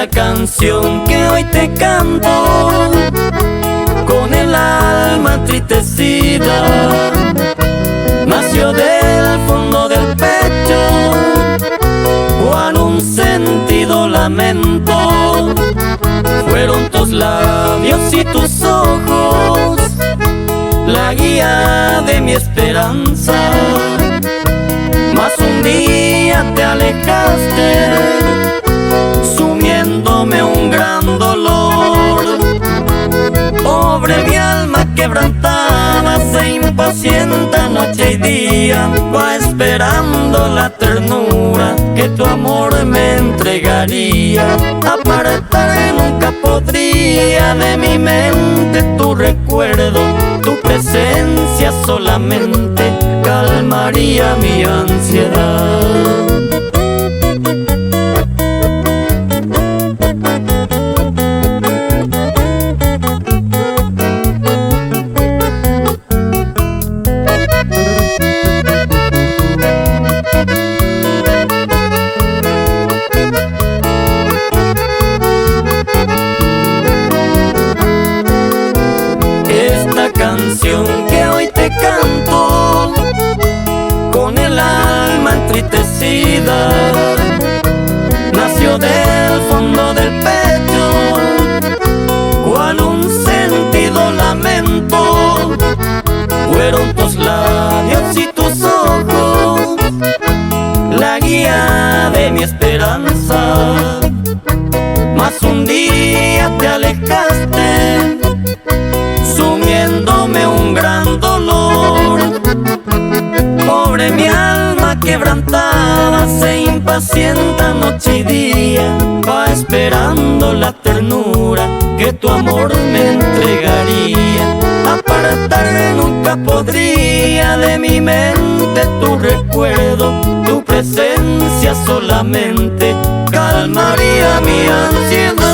Esta canción que hoy te canto, con el alma entristecida, nació del fondo del pecho, cual un sentido lamento. Fueron tus labios y tus ojos la guía de mi esperanza, mas un día te alejaste, sumiéndome un gran dolor. Pobre mi alma quebrantada, se impacienta noche y día, va esperando la ternura que tu amor me entregaría. Apartar nunca podría de mi mente tu recuerdo, tu presencia solamente calmaría mi ansiedad. Canción que hoy te canto, con el alma entristecida, nació del fondo del pecho, cual un sentido lamento. Fueron tus labios y tus ojos la guía de mi esperanza, mas un día te alejaste, sumiéndome un gran dolor. Pobre mi alma quebrantada, se impacienta noche y día, va esperando la ternura que tu amor me entregaría. Apartar nunca podría de mi mente tu recuerdo, tu presencia solamente calmaría mi ansiedad.